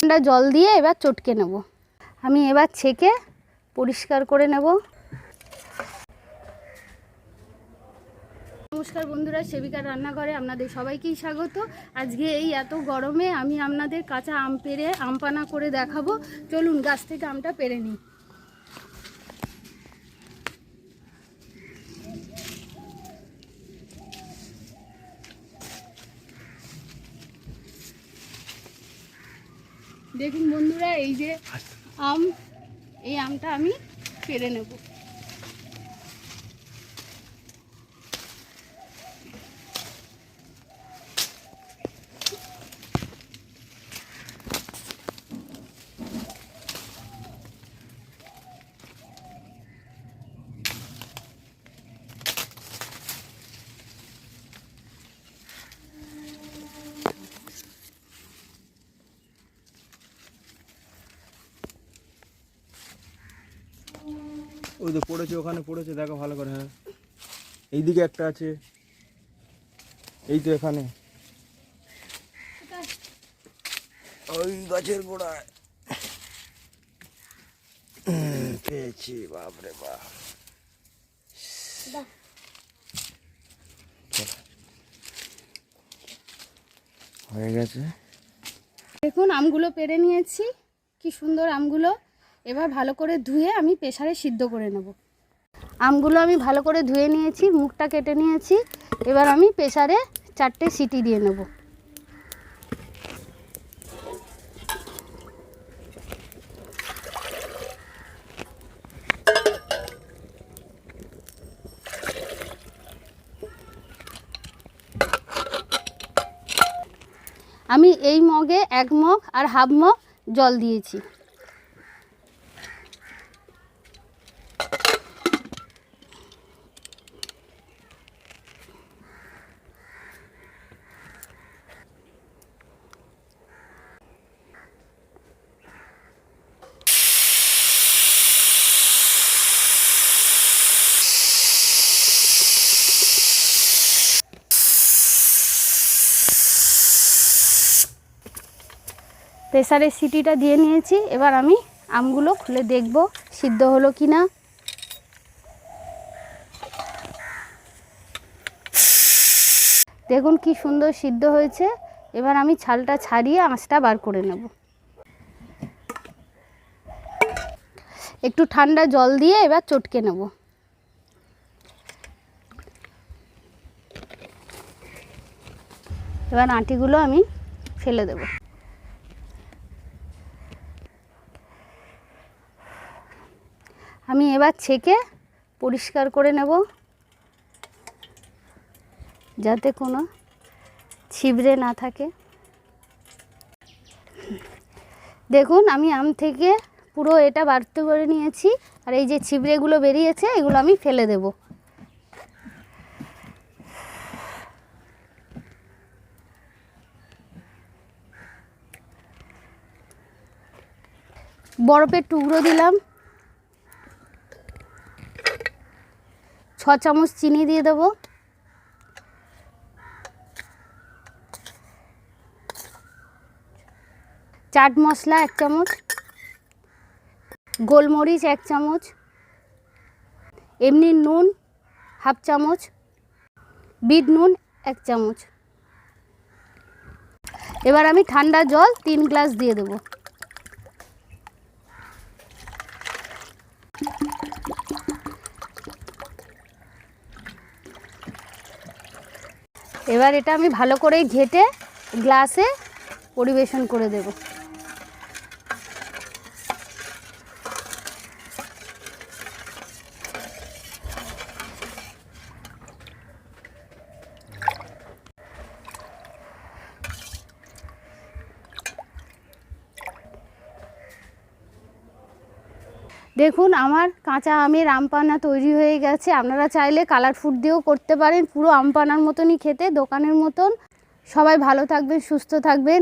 ঠান্ডা জল দিয়ে এবার চটকে নেব। আমি এবার ছেঁকে পরিষ্কার করে নেব। নমস্কার বন্ধুরা, সেবিকার রান্নাঘরে আপনাদের সবাইকেই স্বাগত। আজকে এই এত গরমে আমি আপনাদের কাঁচা আম পেড়ে আম পানা করে দেখাবো। চলুন গাছ থেকে আমটা পেড়ে নিই। দেখুন বন্ধুরা, এই যে আম, এই আমটা আমি পেড়ে নেব। ওই তো পড়েছে, ওখানে পড়েছে, দেখো ভালো করে। হ্যাঁ, এইদিকে একটা আছে, এই তো এখানে ওই গাছের গোড়ায় পেয়েছি। বাপরে বাপ, হয়ে গেছে। দেখুন আমগুলো পেড়ে নিয়েছি, কি সুন্দর আমগুলো। এবার ভালো করে ধুয়ে আমি প্রেসারে সিদ্ধ করে নেব। আমগুলো আমি ভালো করে ধুয়ে নিয়েছি, মুখটা কেটে নিয়েছি। এবার আমি প্রেসারে 4টে সিটি দিয়ে নেব। আমি এই মগে 1 মগ আর হাফ মগ জল দিয়েছি। প্রেসারের সিটিটা দিয়ে নিয়েছি। এবার আমি আমগুলো খুলে দেখব সিদ্ধ হলো কি না। দেখুন কি সুন্দর সিদ্ধ হয়েছে। এবার আমি ছালটা ছাড়িয়ে আঁশটা বার করে নেব। একটু ঠান্ডা জল দিয়ে এবার চটকে নেব। এবার আঁটিগুলো আমি ফেলে দেব। আমি এবার ছেঁকে পরিষ্কার করে নেব, যাতে কোনো ছিবড়ে না থাকে। দেখুন আমি আম থেকে পুরো এটা বাড়তে করে নিয়েছি, আর এই যে ছিবড়েগুলো বেরিয়েছে এগুলো আমি ফেলে দেব। বরফের টুকরো দিলাম, 6 চামচ চিনি দিয়ে দেব, চাট মশলা 1 চামচ, গোলমরিচ 1 চামচ, এমনি নুন হাফ চামচ, বিট নুন 1 চামচ। এবার আমি ঠান্ডা জল 3 গ্লাস দিয়ে দেব। এবার এটা আমি ভালো করে ঘেটে গ্লাসে পরিবেশন করে দেব। দেখুন আমার কাঁচা আমের আম পানা তৈরি হয়ে গেছে। আপনারা চাইলে কালার ফুড দিয়েও করতে পারেন, পুরো আম পানার মতনই খেতে, দোকানের মতন। সবাই ভালো থাকবেন, সুস্থ থাকবেন।